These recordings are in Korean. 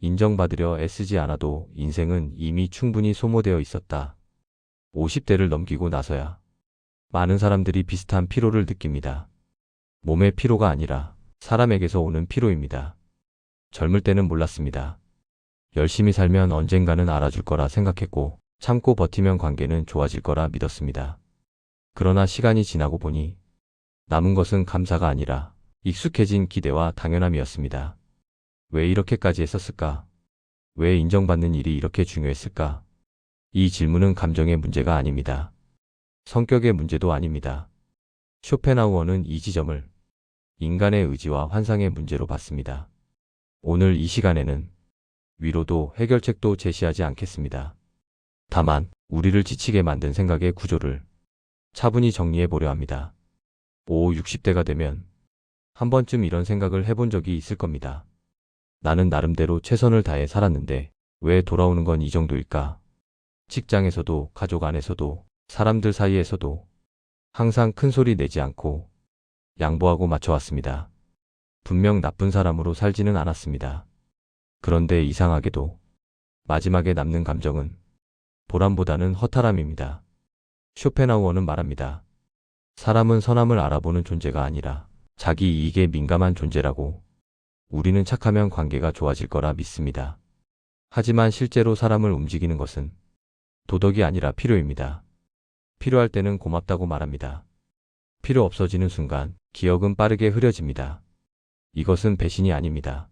인정받으려 애쓰지 않아도 인생은 이미 충분히 소모되어 있었다. 50대를 넘기고 나서야 많은 사람들이 비슷한 피로를 느낍니다. 몸의 피로가 아니라 사람에게서 오는 피로입니다. 젊을 때는 몰랐습니다. 열심히 살면 언젠가는 알아줄 거라 생각했고 참고 버티면 관계는 좋아질 거라 믿었습니다. 그러나 시간이 지나고 보니 남은 것은 감사가 아니라 익숙해진 기대와 당연함이었습니다. 왜 이렇게까지 했었을까? 왜 인정받는 일이 이렇게 중요했을까? 이 질문은 감정의 문제가 아닙니다. 성격의 문제도 아닙니다. 쇼펜하우어는 이 지점을 인간의 의지와 환상의 문제로 봤습니다. 오늘 이 시간에는 위로도 해결책도 제시하지 않겠습니다. 다만 우리를 지치게 만든 생각의 구조를 차분히 정리해 보려 합니다. 60대가 되면 한 번쯤 이런 생각을 해본 적이 있을 겁니다. 나는 나름대로 최선을 다해 살았는데 왜 돌아오는 건 이 정도일까? 직장에서도 가족 안에서도 사람들 사이에서도 항상 큰 소리 내지 않고 양보하고 맞춰왔습니다. 분명 나쁜 사람으로 살지는 않았습니다. 그런데 이상하게도 마지막에 남는 감정은 보람보다는 허탈함입니다. 쇼펜하우어는 말합니다. 사람은 선함을 알아보는 존재가 아니라 자기 이익에 민감한 존재라고. 우리는 착하면 관계가 좋아질 거라 믿습니다. 하지만 실제로 사람을 움직이는 것은 도덕이 아니라 필요입니다. 필요할 때는 고맙다고 말합니다. 필요 없어지는 순간 기억은 빠르게 흐려집니다. 이것은 배신이 아닙니다.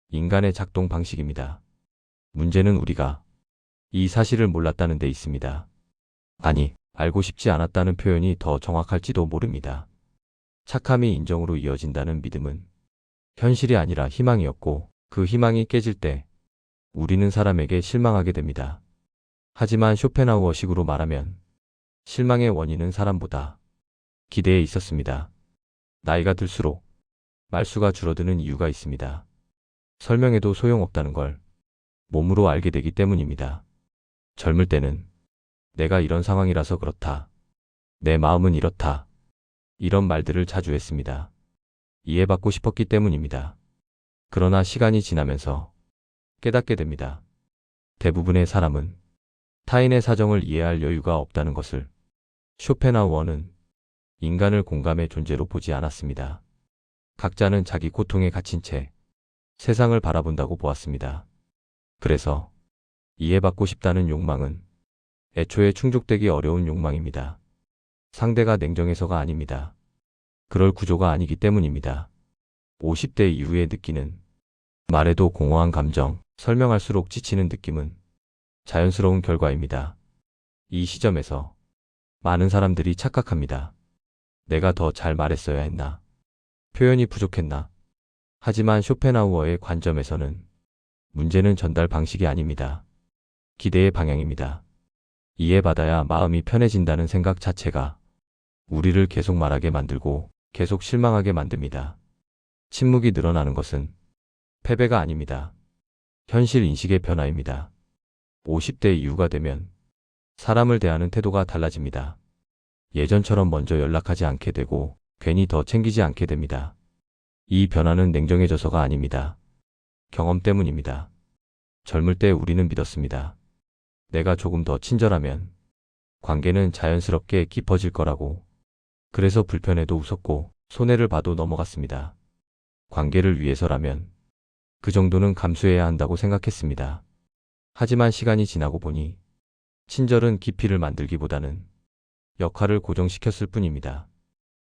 인간의 작동 방식입니다. 문제는 우리가 이 사실을 몰랐다는 데 있습니다. 아니, 알고 싶지 않았다는 표현이 더 정확할지도 모릅니다. 착함이 인정으로 이어진다는 믿음은 현실이 아니라 희망이었고 그 희망이 깨질 때 우리는 사람에게 실망하게 됩니다. 하지만 쇼펜하우어식으로 말하면 실망의 원인은 사람보다 기대에 있었습니다. 나이가 들수록 말수가 줄어드는 이유가 있습니다. 설명해도 소용없다는 걸 몸으로 알게 되기 때문입니다. 젊을 때는 내가 이런 상황이라서 그렇다. 내 마음은 이렇다. 이런 말들을 자주 했습니다. 이해받고 싶었기 때문입니다. 그러나 시간이 지나면서 깨닫게 됩니다. 대부분의 사람은 타인의 사정을 이해할 여유가 없다는 것을. 쇼펜하우어는 인간을 공감의 존재로 보지 않았습니다. 각자는 자기 고통에 갇힌 채 세상을 바라본다고 보았습니다. 그래서 이해받고 싶다는 욕망은 애초에 충족되기 어려운 욕망입니다. 상대가 냉정해서가 아닙니다. 그럴 구조가 아니기 때문입니다. 50대 이후에 느끼는 말해도 공허한 감정, 설명할수록 지치는 느낌은 자연스러운 결과입니다. 이 시점에서 많은 사람들이 착각합니다. 내가 더 잘 말했어야 했나? 표현이 부족했나? 하지만 쇼펜하우어의 관점에서는 문제는 전달 방식이 아닙니다. 기대의 방향입니다. 이해받아야 마음이 편해진다는 생각 자체가 우리를 계속 말하게 만들고 계속 실망하게 만듭니다. 침묵이 늘어나는 것은 패배가 아닙니다. 현실 인식의 변화입니다. 50대 이후가 되면 사람을 대하는 태도가 달라집니다. 예전처럼 먼저 연락하지 않게 되고 괜히 더 챙기지 않게 됩니다. 이 변화는 냉정해져서가 아닙니다. 경험 때문입니다. 젊을 때 우리는 믿었습니다. 내가 조금 더 친절하면 관계는 자연스럽게 깊어질 거라고. 그래서 불편해도 웃었고 손해를 봐도 넘어갔습니다. 관계를 위해서라면 그 정도는 감수해야 한다고 생각했습니다. 하지만 시간이 지나고 보니 친절은 깊이를 만들기보다는 역할을 고정시켰을 뿐입니다.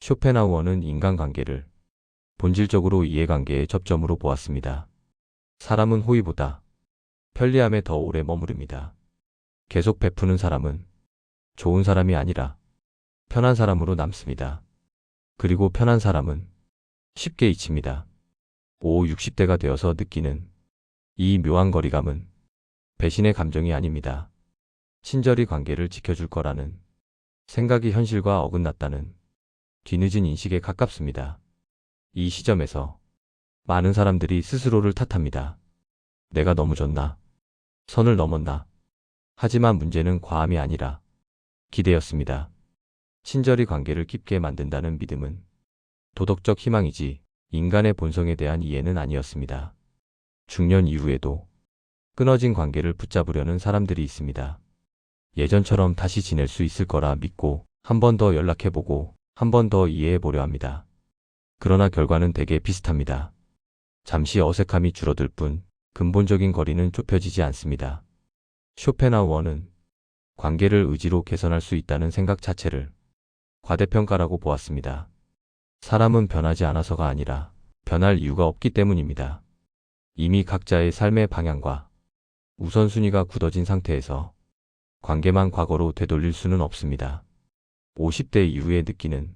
쇼펜하우어는 인간관계를 본질적으로 이해관계의 접점으로 보았습니다. 사람은 호의보다 편리함에 더 오래 머무릅니다. 계속 베푸는 사람은 좋은 사람이 아니라 편한 사람으로 남습니다. 그리고 편한 사람은 쉽게 잊힙니다. 60대가 되어서 느끼는 이 묘한 거리감은 배신의 감정이 아닙니다. 친절히 관계를 지켜줄 거라는 생각이 현실과 어긋났다는 뒤늦은 인식에 가깝습니다. 이 시점에서 많은 사람들이 스스로를 탓합니다. 내가 너무 줬나? 선을 넘었나? 하지만 문제는 과함이 아니라 기대였습니다. 친절히 관계를 깊게 만든다는 믿음은 도덕적 희망이지 인간의 본성에 대한 이해는 아니었습니다. 중년 이후에도 끊어진 관계를 붙잡으려는 사람들이 있습니다. 예전처럼 다시 지낼 수 있을 거라 믿고 한 번 더 연락해보고 한 번 더 이해해보려 합니다. 그러나 결과는 대개 비슷합니다. 잠시 어색함이 줄어들 뿐 근본적인 거리는 좁혀지지 않습니다. 쇼펜하우어는 관계를 의지로 개선할 수 있다는 생각 자체를 과대평가라고 보았습니다. 사람은 변하지 않아서가 아니라 변할 이유가 없기 때문입니다. 이미 각자의 삶의 방향과 우선순위가 굳어진 상태에서 관계만 과거로 되돌릴 수는 없습니다. 50대 이후에 느끼는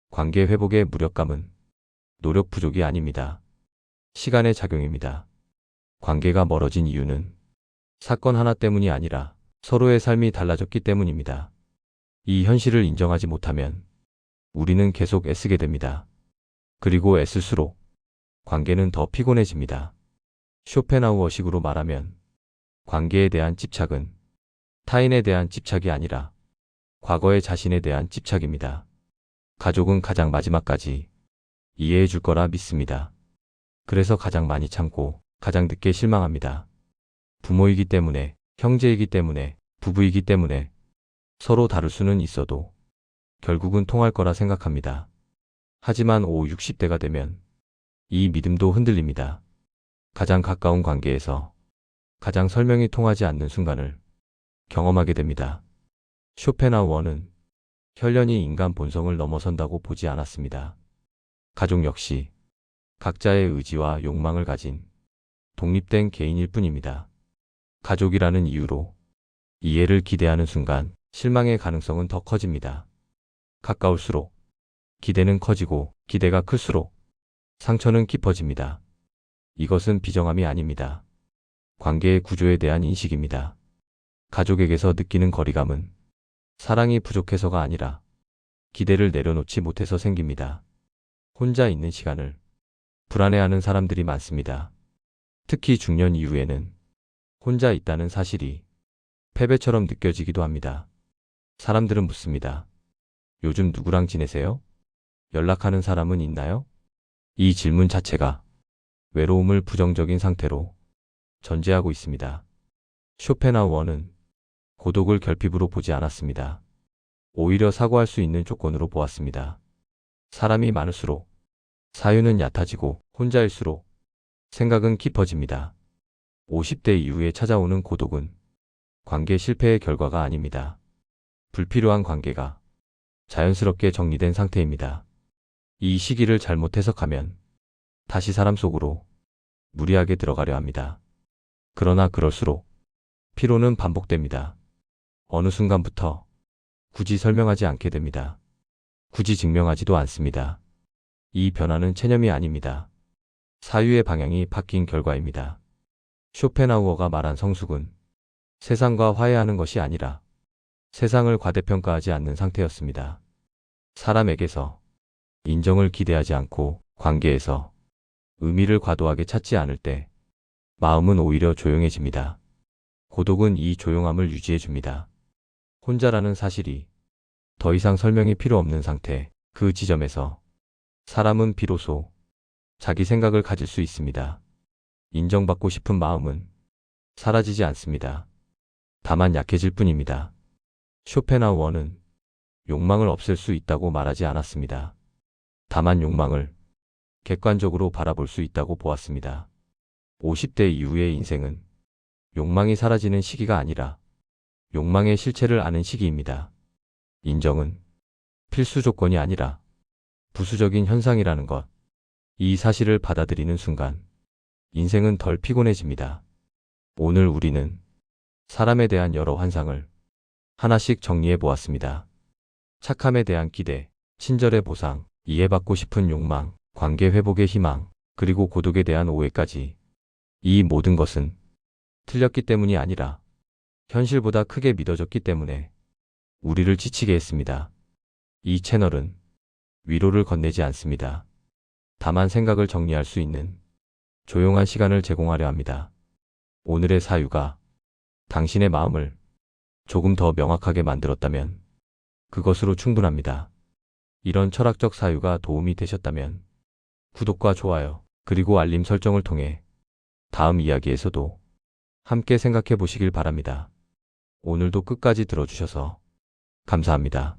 관계 회복의 무력감은 노력 부족이 아닙니다. 시간의 작용입니다. 관계가 멀어진 이유는 사건 하나 때문이 아니라 서로의 삶이 달라졌기 때문입니다. 이 현실을 인정하지 못하면 우리는 계속 애쓰게 됩니다. 그리고 애쓸수록 관계는 더 피곤해집니다. 쇼펜하우어식으로 말하면 관계에 대한 집착은 타인에 대한 집착이 아니라 과거의 자신에 대한 집착입니다. 가족은 가장 마지막까지 이해해 줄 거라 믿습니다. 그래서 가장 많이 참고 가장 늦게 실망합니다. 부모이기 때문에, 형제이기 때문에, 부부이기 때문에 서로 다를 수는 있어도 결국은 통할 거라 생각합니다. 하지만 60대가 되면 이 믿음도 흔들립니다. 가장 가까운 관계에서 가장 설명이 통하지 않는 순간을 경험하게 됩니다. 쇼펜하우어는 혈연이 인간 본성을 넘어선다고 보지 않았습니다. 가족 역시 각자의 의지와 욕망을 가진 독립된 개인일 뿐입니다. 가족이라는 이유로 이해를 기대하는 순간 실망의 가능성은 더 커집니다. 가까울수록 기대는 커지고 기대가 클수록 상처는 깊어집니다. 이것은 비정함이 아닙니다. 관계의 구조에 대한 인식입니다. 가족에게서 느끼는 거리감은 사랑이 부족해서가 아니라 기대를 내려놓지 못해서 생깁니다. 혼자 있는 시간을 불안해하는 사람들이 많습니다. 특히 중년 이후에는 혼자 있다는 사실이 패배처럼 느껴지기도 합니다. 사람들은 묻습니다. 요즘 누구랑 지내세요? 연락하는 사람은 있나요? 이 질문 자체가 외로움을 부정적인 상태로 전제하고 있습니다. 쇼펜하우어는 고독을 결핍으로 보지 않았습니다. 오히려 사고할 수 있는 조건으로 보았습니다. 사람이 많을수록 사유는 얕아지고 혼자일수록 생각은 깊어집니다. 50대 이후에 찾아오는 고독은 관계 실패의 결과가 아닙니다. 불필요한 관계가 자연스럽게 정리된 상태입니다. 이 시기를 잘못 해석하면 다시 사람 속으로 무리하게 들어가려 합니다. 그러나 그럴수록 피로는 반복됩니다. 어느 순간부터 굳이 설명하지 않게 됩니다. 굳이 증명하지도 않습니다. 이 변화는 체념이 아닙니다. 사유의 방향이 바뀐 결과입니다. 쇼펜하우어가 말한 성숙은 세상과 화해하는 것이 아니라 세상을 과대평가하지 않는 상태였습니다. 사람에게서 인정을 기대하지 않고 관계에서 의미를 과도하게 찾지 않을 때 마음은 오히려 조용해집니다. 고독은 이 조용함을 유지해줍니다. 혼자라는 사실이 더 이상 설명이 필요 없는 상태, 그 지점에서 사람은 비로소 자기 생각을 가질 수 있습니다. 인정받고 싶은 마음은 사라지지 않습니다. 다만 약해질 뿐입니다. 쇼펜하우어는 욕망을 없앨 수 있다고 말하지 않았습니다. 다만 욕망을 객관적으로 바라볼 수 있다고 보았습니다. 50대 이후의 인생은 욕망이 사라지는 시기가 아니라 욕망의 실체를 아는 시기입니다. 인정은 필수 조건이 아니라 부수적인 현상이라는 것. 이 사실을 받아들이는 순간 인생은 덜 피곤해집니다. 오늘 우리는 사람에 대한 여러 환상을 하나씩 정리해 보았습니다. 착함에 대한 기대, 친절의 보상, 이해받고 싶은 욕망, 관계 회복의 희망, 그리고 고독에 대한 오해까지. 이 모든 것은 틀렸기 때문이 아니라 현실보다 크게 믿어졌기 때문에 우리를 지치게 했습니다. 이 채널은 위로를 건네지 않습니다. 다만 생각을 정리할 수 있는 조용한 시간을 제공하려 합니다. 오늘의 사유가 당신의 마음을 조금 더 명확하게 만들었다면 그것으로 충분합니다. 이런 철학적 사유가 도움이 되셨다면 구독과 좋아요, 그리고 알림 설정을 통해 다음 이야기에서도 함께 생각해 보시길 바랍니다. 오늘도 끝까지 들어주셔서 감사합니다.